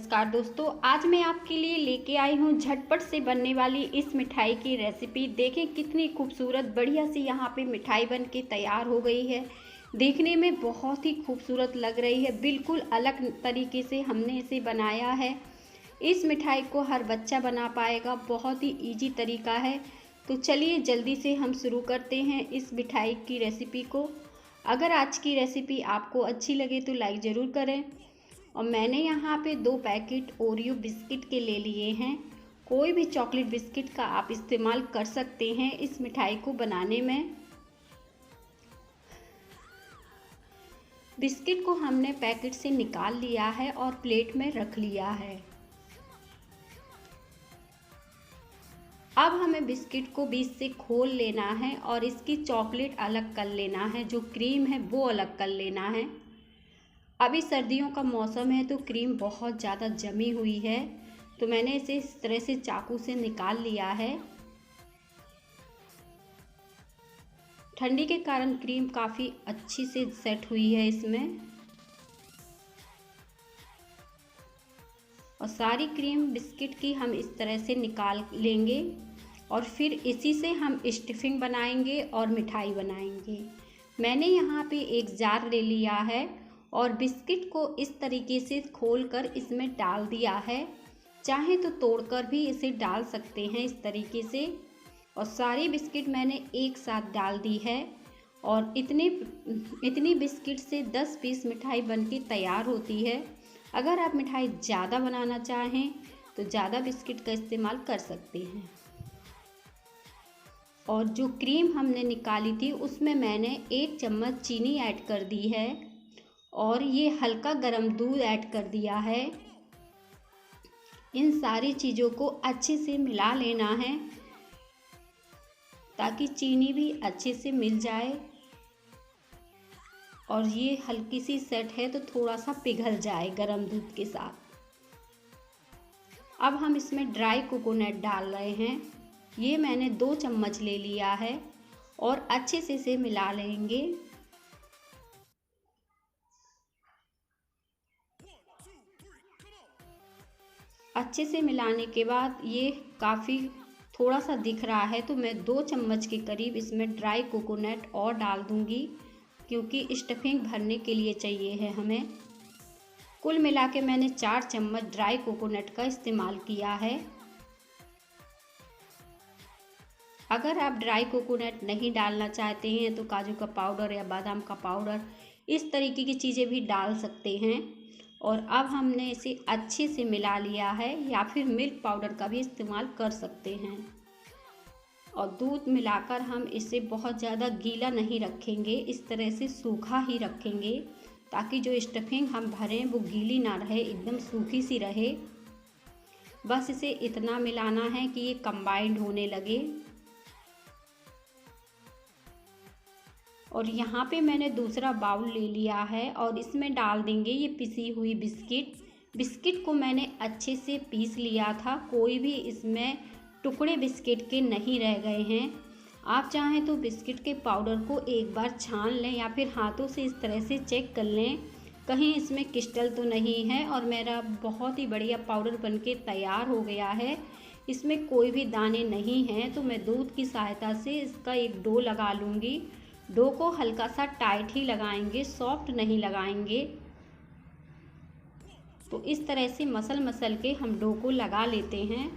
नमस्कार दोस्तों, आज मैं आपके लिए लेके आई हूँ झटपट से बनने वाली इस मिठाई की रेसिपी। देखें कितनी खूबसूरत बढ़िया सी यहाँ पे मिठाई बन के तैयार हो गई है। देखने में बहुत ही खूबसूरत लग रही है। बिल्कुल अलग तरीके से हमने इसे बनाया है। इस मिठाई को हर बच्चा बना पाएगा, बहुत ही इजी तरीका है। तो चलिए जल्दी से हम शुरू करते हैं इस मिठाई की रेसिपी को। अगर आज की रेसिपी आपको अच्छी लगे तो लाइक ज़रूर करें। और मैंने यहाँ पे 2 पैकेट ओरियो बिस्किट के ले लिए हैं। कोई भी चॉकलेट बिस्किट का आप इस्तेमाल कर सकते हैं इस मिठाई को बनाने में। बिस्किट को हमने पैकेट से निकाल लिया है और प्लेट में रख लिया है। अब हमें बिस्किट को बीच से खोल लेना है और इसकी चॉकलेट अलग कर लेना है, जो क्रीम है वो अलग कर लेना है। अभी सर्दियों का मौसम है तो क्रीम बहुत ज़्यादा जमी हुई है, तो मैंने इसे इस तरह से चाकू से निकाल लिया है। ठंडी के कारण क्रीम काफ़ी अच्छी से सेट हुई है इसमें। और सारी क्रीम बिस्किट की हम इस तरह से निकाल लेंगे और फिर इसी से हम स्टफिंग बनाएंगे और मिठाई बनाएंगे। मैंने यहाँ पे एक जार ले लिया है और बिस्किट को इस तरीके से खोलकर इसमें डाल दिया है। चाहे तो तोड़कर भी इसे डाल सकते हैं इस तरीके से। और सारी बिस्किट मैंने एक साथ डाल दी है और इतनी बिस्किट से 10 पीस मिठाई बनके तैयार होती है। अगर आप मिठाई ज़्यादा बनाना चाहें तो ज़्यादा बिस्किट का इस्तेमाल कर सकते हैं। और जो क्रीम हमने निकाली थी उसमें मैंने 1 चम्मच चीनी ऐड कर दी है और ये हल्का गर्म दूध ऐड कर दिया है। इन सारी चीज़ों को अच्छे से मिला लेना है ताकि चीनी भी अच्छे से मिल जाए। और ये हल्की सी सेट है तो थोड़ा सा पिघल जाए गर्म दूध के साथ। अब हम इसमें ड्राई कोकोनट डाल रहे हैं। ये मैंने 2 चम्मच ले लिया है और अच्छे से इसे मिला लेंगे। अच्छे से मिलाने के बाद ये काफ़ी थोड़ा सा दिख रहा है, तो मैं 2 चम्मच के करीब इसमें ड्राई कोकोनट और डाल दूंगी, क्योंकि स्टफिंग भरने के लिए चाहिए है हमें। कुल मिला के मैंने 4 चम्मच ड्राई कोकोनट का इस्तेमाल किया है। अगर आप ड्राई कोकोनट नहीं डालना चाहते हैं तो काजू का पाउडर या बादाम का पाउडर, इस तरीके की चीज़ें भी डाल सकते हैं। और अब हमने इसे अच्छे से मिला लिया है, या फिर मिल्क पाउडर का भी इस्तेमाल कर सकते हैं। और दूध मिलाकर हम इसे बहुत ज़्यादा गीला नहीं रखेंगे, इस तरह से सूखा ही रखेंगे ताकि जो स्टफिंग हम भरें वो गीली ना रहे, एकदम सूखी सी रहे। बस इसे इतना मिलाना है कि ये कंबाइंड होने लगे। और यहाँ पे मैंने दूसरा बाउल ले लिया है और इसमें डाल देंगे ये पिसी हुई बिस्किट। बिस्किट को मैंने अच्छे से पीस लिया था, कोई भी इसमें टुकड़े बिस्किट के नहीं रह गए हैं। आप चाहें तो बिस्किट के पाउडर को एक बार छान लें या फिर हाथों से इस तरह से चेक कर लें कहीं इसमें क्रिस्टल तो नहीं है। और मेरा बहुत ही बढ़िया पाउडर बनके तैयार हो गया है। इसमें कोई भी दाने नहीं हैं, तो मैं दूध की सहायता से इसका एक डो लगा लूँगी। डो को हल्का सा टाइट ही लगाएंगे, सॉफ्ट नहीं लगाएंगे। तो इस तरह से मसल के हम डो को लगा लेते हैं।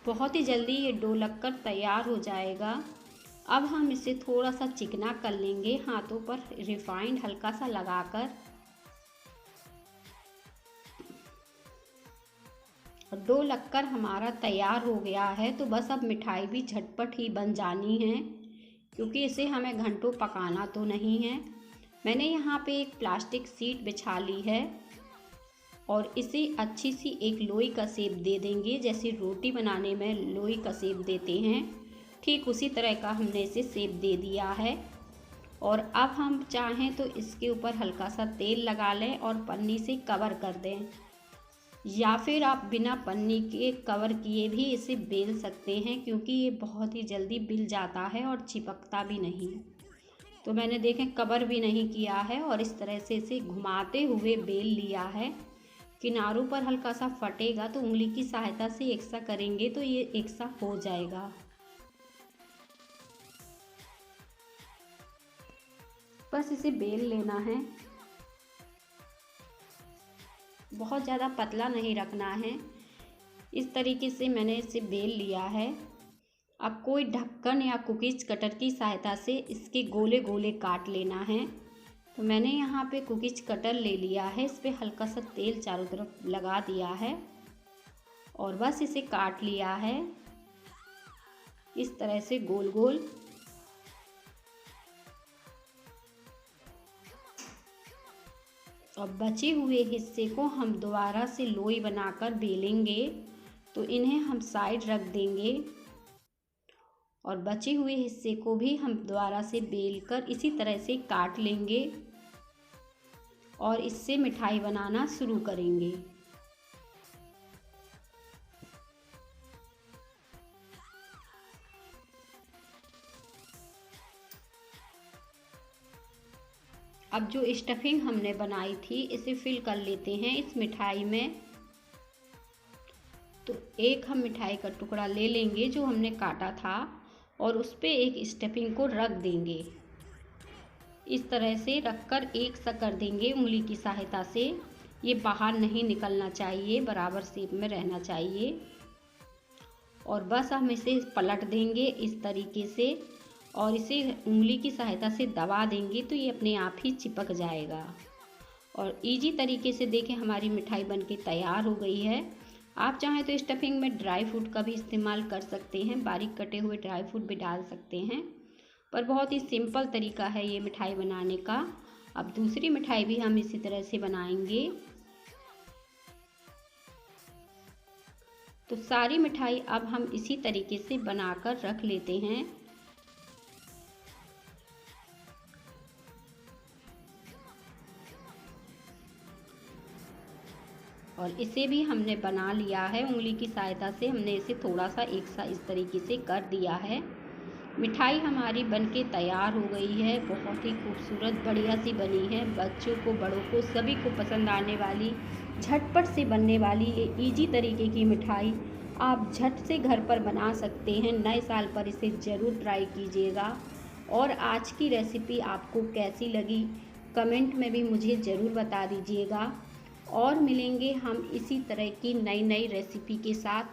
बहुत ही जल्दी ये डो लगकर तैयार हो जाएगा। अब हम इसे थोड़ा सा चिकना कर लेंगे, हाथों पर रिफाइंड हल्का सा लगाकर। डो लगकर हमारा तैयार हो गया है, तो बस अब मिठाई भी झटपट ही बन जानी है, क्योंकि इसे हमें घंटों पकाना तो नहीं है। मैंने यहाँ पे एक प्लास्टिक शीट बिछा ली है और इसे अच्छी सी एक लोई का शेप दे देंगे। जैसे रोटी बनाने में लोई का शेप देते हैं, ठीक उसी तरह का हमने इसे शेप दे दिया है। और अब हम चाहें तो इसके ऊपर हल्का सा तेल लगा लें और पन्नी से कवर कर दें, या फिर आप बिना पन्नी के कवर किए भी इसे बेल सकते हैं, क्योंकि ये बहुत ही जल्दी बिल जाता है और चिपकता भी नहीं। तो मैंने देखें कवर भी नहीं किया है और इस तरह से इसे घुमाते हुए बेल लिया है। किनारों पर हल्का सा फटेगा तो उंगली की सहायता से एक सा करेंगे तो ये एक सा हो जाएगा। बस इसे बेल लेना है, बहुत ज़्यादा पतला नहीं रखना है। इस तरीके से मैंने इसे बेल लिया है। अब कोई ढक्कन या कुकीज कटर की सहायता से इसके गोले गोले काट लेना है। तो मैंने यहाँ पे कुकीज कटर ले लिया है, इस पर हल्का सा तेल चारों तरफ लगा दिया है और बस इसे काट लिया है इस तरह से गोल गोल। और बचे हुए हिस्से को हम दोबारा से लोई बनाकर बेलेंगे। तो इन्हें हम साइड रख देंगे और बचे हुए हिस्से को भी हम दोबारा से बेलकर इसी तरह से काट लेंगे और इससे मिठाई बनाना शुरू करेंगे। अब जो स्टफिंग हमने बनाई थी इसे फिल कर लेते हैं इस मिठाई में। तो एक हम मिठाई का टुकड़ा ले लेंगे जो हमने काटा था और उस पर एक स्टफिंग को रख देंगे। इस तरह से रखकर एक सा कर देंगे उंगली की सहायता से। ये बाहर नहीं निकलना चाहिए, बराबर शेप में रहना चाहिए। और बस हम इसे पलट देंगे इस तरीके से और इसे उंगली की सहायता से दबा देंगे तो ये अपने आप ही चिपक जाएगा। और इजी तरीके से देखें हमारी मिठाई बनके तैयार हो गई है। आप चाहें तो स्टफिंग में ड्राई फ्रूट का भी इस्तेमाल कर सकते हैं, बारीक कटे हुए ड्राई फ्रूट भी डाल सकते हैं, पर बहुत ही सिंपल तरीका है ये मिठाई बनाने का। अब दूसरी मिठाई भी हम इसी तरह से बनाएंगे। तो सारी मिठाई अब हम इसी तरीके से बनाकर रख लेते हैं। और इसे भी हमने बना लिया है, उंगली की सहायता से हमने इसे थोड़ा सा एक सा इस तरीके से कर दिया है। मिठाई हमारी बनके तैयार हो गई है, बहुत ही खूबसूरत बढ़िया सी बनी है। बच्चों को बड़ों को सभी को पसंद आने वाली झटपट से बनने वाली ये इजी तरीके की मिठाई आप झट से घर पर बना सकते हैं। नए साल पर इसे ज़रूर ट्राई कीजिएगा। और आज की रेसिपी आपको कैसी लगी कमेंट में भी मुझे ज़रूर बता दीजिएगा। और मिलेंगे हम इसी तरह की नई नई रेसिपी के साथ।